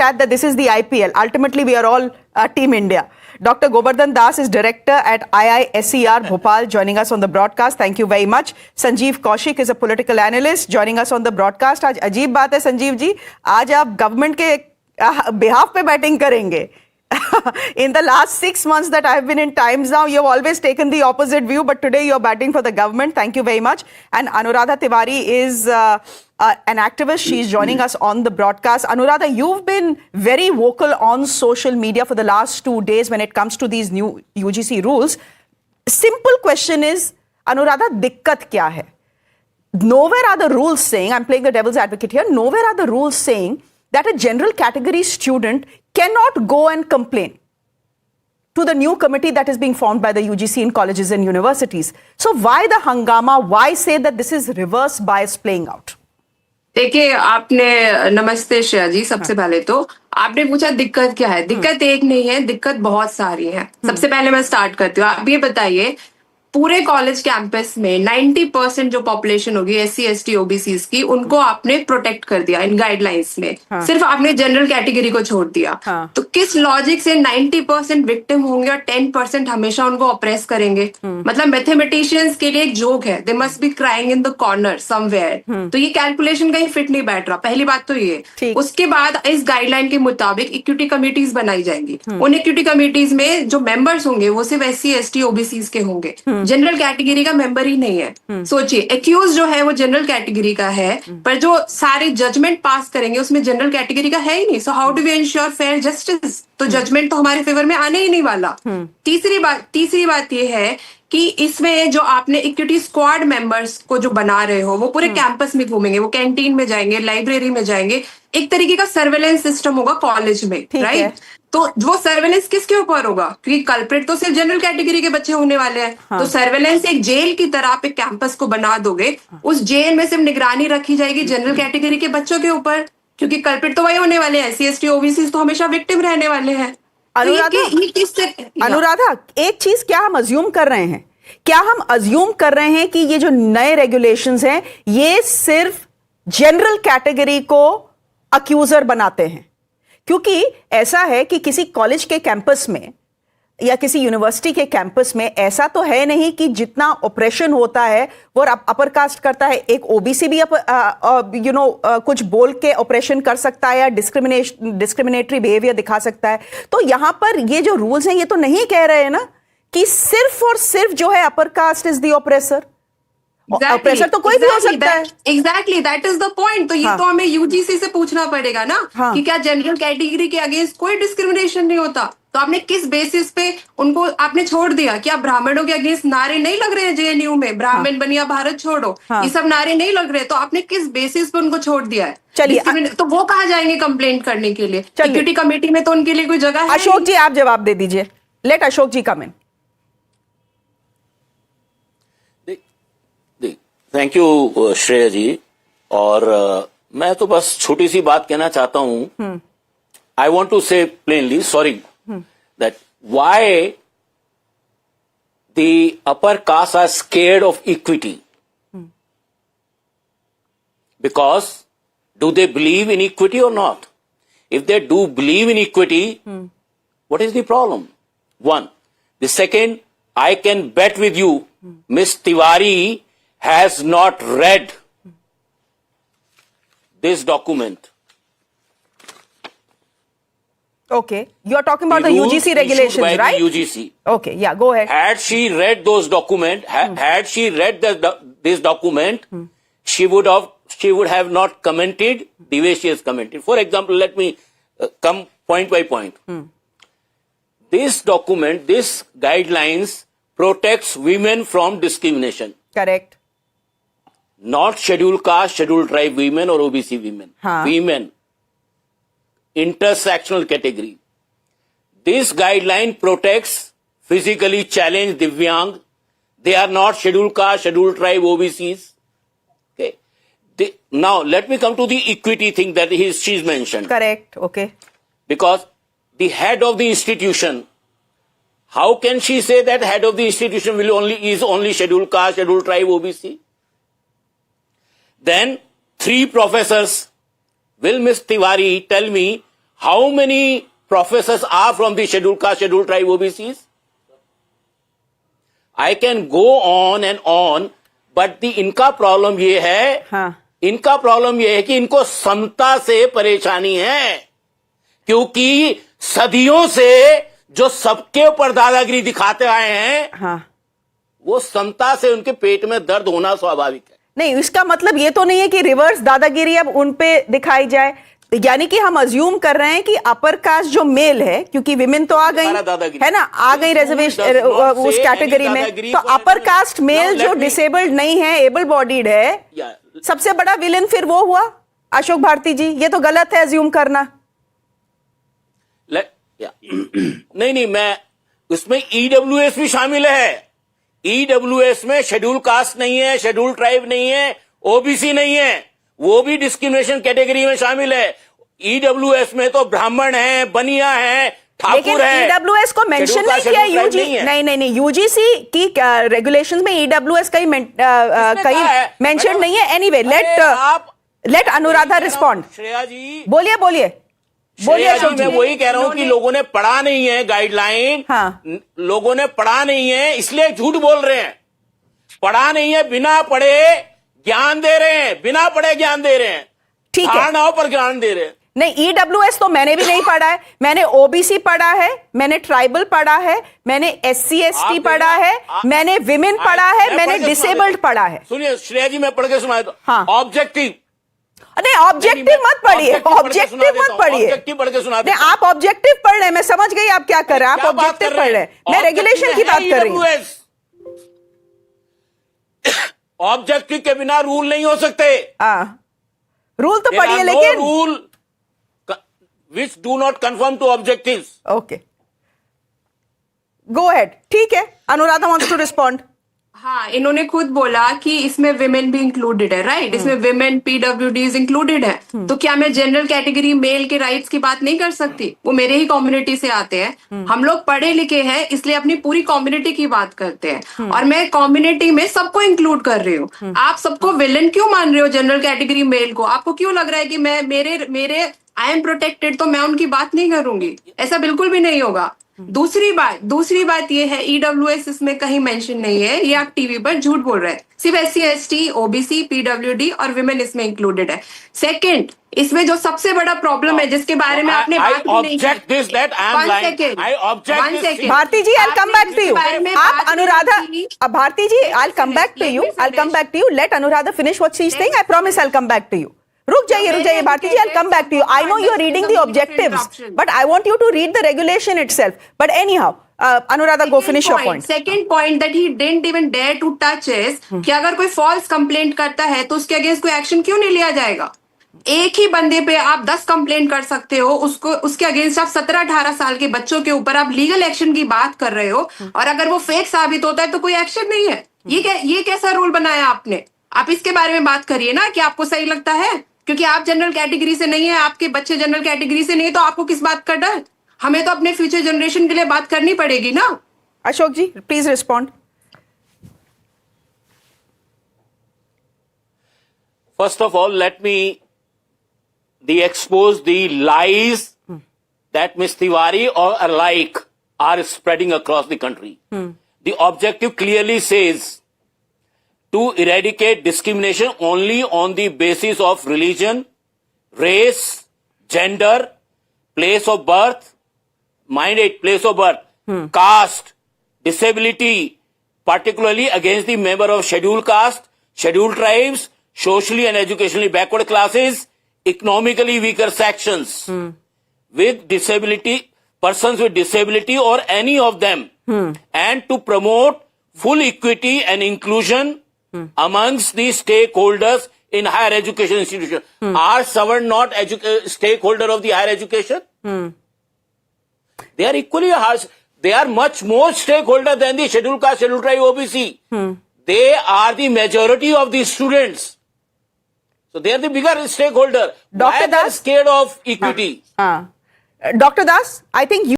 stat that this is the IPL. Ultimately, we are all Team India. Dr. Govardhan Das is director at IISER Bhopal, joining us on the broadcast. Thank you very much. Sanjeev Kaushik is a political analyst, joining us on the broadcast. आज अजीब बात है संजीव जी, आज आप government के behalf पे batting करेंगे. In the last 6 months that I've been in Times Now, you've always taken the opposite view, but today you're batting for the government. Thank you very much. And Anuradha Tiwari is an activist. She's joining us on the broadcast. Anuradha, you've been very vocal on social media for the last 2 days when it comes to these new UGC rules. Simple question is, Anuradha, dikkat kya hai? Nowhere are the rules saying, I'm playing the devil's advocate here, nowhere are the rules saying that a general category student cannot go and complain to the new committee that is being formed by the UGC in colleges and universities. So why the hangama? Why say that this is reverse bias playing out? देखिए, आपने नमस्ते श्रेया जी. सबसे पहले तो आपने पूछा दिक्कत क्या है. दिक्कत एक नहीं है, दिक्कत बहुत सारी है. सबसे पहले मैं स्टार्ट करती हूँ. आप ये बताइए, पूरे कॉलेज कैंपस में 90% जो पॉपुलेशन होगी SC ST OBCs की, उनको आपने प्रोटेक्ट कर दिया इन गाइडलाइंस में. सिर्फ आपने जनरल कैटेगरी को छोड़ दिया. तो किस लॉजिक से 90% विक्टिम होंगे और 10% हमेशा उनको ऑप्रेस करेंगे? मतलब मैथमेटिशियंस के लिए एक जोक है, they must be crying in the corner somewhere. तो ये कैलकुलेशन कहीं फिट नहीं बैठ रहा. पहली बात तो ये. उसके बाद इस गाइडलाइन के मुताबिक इक्विटी कमिटीज बनाई जाएंगी. उन इक्विटी कमिटीज में जो मेंबर्स होंगे वो सिर्फ SC ST OBCs के होंगे, जनरल कैटेगरी का मेंबर ही नहीं है. सोचिए, एक्यूज जो है वो जनरल कैटेगरी का है, पर जो सारे जजमेंट पास करेंगे उसमें जनरल कैटेगरी का है ही नहीं. So how do we ensure fair justice? तो जजमेंट तो हमारे फेवर में आने ही नहीं वाला. तीसरी बात ये है कि इसमें जो आपने इक्विटी स्क्वाड मेंबर्स को जो बना रहे हो, वो पूरे कैंपस में घूमेंगे, वो कैंटीन में जाएंगे, लाइब्रेरी में जाएंगे. एक तरीके का सर्वेलेंस सिस्टम होगा कॉलेज में, राइट? तो वो सर्वेलेंस किसके ऊपर होगा? क्योंकि कल्प्रिट तो सिर्फ जनरल कैटेगरी के बच्चे होने वाले हैं. तो सर्वेलेंस एक जेल की तरह आप एक कैंपस को बना दोगे. उस जेल में सिर्फ निगरानी रखी जाएगी जनरल कैटेगरी के बच्चों के ऊपर, क्योंकि कल्प्रिट तो वही होने वाले हैं. SC ST OBCs तो हमेशा विक्टिम रहने वाले हैं. अनुराधा, एक चीज क्या हम अज्यूम कर रहे हैं? क्या हम अज्यूम कर रहे हैं कि ये जो नए रेगुलेशंस हैं ये सिर्फ जनरल कैटेगरी को अक्यूजर बनाते हैं? क्योंकि ऐसा है कि किसी कॉलेज के कैंपस में या किसी यूनिवर्सिटी के कैंपस में ऐसा तो है नहीं कि जितना ऑपरेशन होता है वो अपर कास्ट करता है, एक OBC भी कुछ बोल के ऑपरेशन कर सकता है या डिस्क्रिमिनेटरी बिहेवियर दिखा सकता है. तो यहां पर ये जो रूल्स हैं ये तो नहीं कह रहे हैं ना कि सिर्फ और सिर्फ जो है upper caste is the oppressor. Oppressor तो कोई भी हो सकता है. Exactly, that is the point. तो ये तो हमें UGC से पूछना पड़ेगा ना कि क्या जनरल कैटेगरी के अगेंस्ट कोई डिस्क्रिमिनेशन नहीं होता? तो आपने किस बेसिस पे उनको आपने छोड़ दिया? क्या ब्राह्मणों के अगेंस्ट नारे नहीं लग रहे हैं JNU में? ब्राह्मण बनिया भारत छोड़ो, ये सब नारे नहीं लग रहे. तो आपने किस बेसिस पे उनको छोड़ दिया है? चलिए, तो वो कहाँ जाएंगे कंप्लेंट करने के लिए? इक्विटी कमेटी में तो उनके लिए कोई जगह है? अशोक जी, आप जवाब दे दीजिए. Let Ashok ji come in. Thank you Shreya ji. और मैं तो बस छोटी सी बात कहना चाहता हूं. आई वॉन्ट टू से plainly, sorry, that why the upper caste are scared of equity. Because do they believe in equity or not? If they do believe in equity, what is the problem? One. The second, I can bet with you, Miss Tiwari has not read this document. Okay, you're talking about the UGC regulations, by right? The UGC. Okay, yeah, go ahead. Had she read those documents, had she read this document, she would have not commented the way she has commented. For example, let me come point by point. This document, this guidelines protects women from discrimination. Correct. Not scheduled caste, scheduled tribe women or OBC women. Women. Intersectional category. This guideline protects physically challenged Divyang. They are not scheduled caste, scheduled tribe, OBCs. Okay. Now let me come to the equity thing that she's mentioned. Correct. Okay. Because the head of the institution, how can she say that head of the institution is only scheduled caste, scheduled tribe, OBC? Then 3 professors. Will Miss Tiwari tell me how many professors are from the scheduled caste, scheduled tribe OBCs? I can go on and on, but इनका problem ये है, हाँ. इनका problem ये है कि इनको समता से परेशानी है, क्योंकि सदियों से जो सबके ऊपर दादागिरी दिखाते आए हैं, हाँ. वो समता से उनके पेट में दर्द होना स्वाभाविक है। नहीं, इसका मतलब ये तो नहीं है कि रिवर्स दादागिरी अब उन पे दिखाई जाए, यानी कि हम अज्यूम कर रहे हैं कि अपर कास्ट जो मेल है, क्योंकि विमेन तो आ गई है ना, आ गई रिजर्वेशन उस कैटेगरी में, तो अपर कास्ट मेल जो डिसेबल्ड नहीं है, एबल बॉडीड है, सबसे बड़ा विलेन फिर वो हुआ अशोक भारती जी। ये तो गलत है अज्यूम करना। नहीं, मैं उसमें ईडब्ल्यूएस भी शामिल है। ईडब्ल्यूएस में शेड्यूल कास्ट नहीं है, शेड्यूल ट्राइब नहीं है, ओबीसी नहीं है, वो भी डिस्क्रिमिनेशन कैटेगरी में शामिल है। ईडब्ल्यूएस में तो ब्राह्मण है, बनिया है, ठाकुर है। ईडब्ल्यूएस को मेंशन नहीं किया यूजी, नहीं यूजीसी की रेगुलेशंस में ईडब्ल्यूएस कहीं मेंशन नहीं है। Anyway, let Anuradha respond. Shreya ji बोलिए मैं वही कह रहा हूं कि लोगों ने पढ़ा नहीं है गाइडलाइन। हाँ। लोगों ने पढ़ा नहीं है, इसलिए झूठ बोल रहे हैं। पढ़ा नहीं है, बिना पढ़े ज्ञान दे रहे हैं, बिना पढ़े ज्ञान दे रहे हैं, ठीक है, धारणाओं पर ज्ञान दे रहे हैं। नहीं, ईडब्ल्यूएस तो मैंने भी नहीं पढ़ा है, मैंने ओबीसी पढ़ा है, मैंने ट्राइबल पढ़ा है, मैंने एससी एसटी पढ़ा है, मैंने विमेन पढ़ा है, मैंने डिसेबल्ड पढ़ा है। सुनिए श्रेया जी, मैं पढ़ के सुनाया तो हाँ। ऑब्जेक्टिव, नहीं ऑब्जेक्टिव मत पढ़िए, ऑब्जेक्टिव मत पढ़िए, ऑब्जेक्टिव पढ़ के सुना। नहीं, आप ऑब्जेक्टिव पढ़ रहे हैं, मैं समझ गई आप क्या कर रहे हैं, आप ऑब्जेक्टिव पढ़ रहे हैं, मैं रेगुलेशन की बात कर रही हूँ। ऑब्जेक्टिव के बिना रूल नहीं हो सकते। रूल तो पढ़िए, लेकिन rule which do not confirm to objectives. Okay, go ahead. ठीक है, अनुराधा वांट्स टू रिस्पॉन्ड। हाँ, इन्होंने खुद बोला कि इसमें विमेन भी इंक्लूडेड है, राइट? इसमें विमेन पीडब्ल्यूडीज इंक्लूडेड है। तो क्या मैं जनरल कैटेगरी मेल के राइट्स की बात नहीं कर सकती? वो मेरे ही कम्युनिटी से आते हैं, हम लोग पढ़े लिखे हैं, इसलिए अपनी पूरी कम्युनिटी की बात करते हैं। और मैं कम्युनिटी में सबको इंक्लूड कर रही हूँ। आप सबको विलन क्यों मान रहे हो जनरल कैटेगरी मेल को? आपको क्यों लग रहा है कि मैं मेरे आई एम प्रोटेक्टेड तो मैं उनकी बात नहीं करूंगी? ऐसा बिल्कुल भी नहीं होगा। दूसरी बात ये है, ईडब्ल्यूएस इसमें कहीं मेंशन नहीं है, ये आप टीवी पर झूठ बोल रहे हैं। सिर्फ एससी एसटी, ओबीसी, पीडब्ल्यूडी और विमेन इसमें इंक्लूडेड है। सेकंड, इसमें जो सबसे बड़ा प्रॉब्लम है जिसके बारे में आपने बात भी नहीं की। भारती जी, I'll come back to you. आप अनुराधा, भारती जी, I'll come back to you. Let Anuradha finish what she's saying. I promise I'll come back to you. रुक जाइए भारती जी, I'll come back to you. I know you are reading the objectives, but I want you to read the regulation itself. But anyhow, Anuradha, go finish your point. Second point that he didn't even dare to touch is कि अगर कोई false complaint करता है तो उसके against कोई action क्यों नहीं लिया जाएगा? एक ही बंदे पे आप 10 कंप्लेंट कर सकते हो, उसके अगेंस्ट आप 17-18 साल के बच्चों के ऊपर आप लीगल एक्शन की बात कर रहे हो, और अगर वो फेक साबित होता है तो कोई एक्शन नहीं है। ये कैसा रूल बनाया आपने? आप इसके बारे में बात करिए ना, कि आपको सही लगता है क्योंकि आप जनरल कैटेगरी से नहीं है, आपके बच्चे जनरल कैटेगरी से नहीं है, तो आपको किस बात का डर? हमें तो अपने फ्यूचर जनरेशन के लिए बात करनी पड़ेगी ना। Ashok ji, please respond. First of all, let me expose the lies that Ms. Tiwari or alike are spreading across the country. The objective clearly says to eradicate discrimination only on the basis of religion, race, gender, place of birth, mind it, place of birth, caste, disability, particularly against the member of scheduled caste, scheduled tribes, socially and educationally backward classes, economically weaker sections, with disability, persons with disability or any of them, and to promote full equity and inclusion amongst the stakeholders in higher education institutions. Are sovereign not stakeholder of the higher education? They are equally harsh. They are much more stakeholder than the scheduled caste, scheduled tribe, OBC. They are the majority of the students. So they are the bigger stakeholder. Why are they scared of equity? Dr. Das, I think you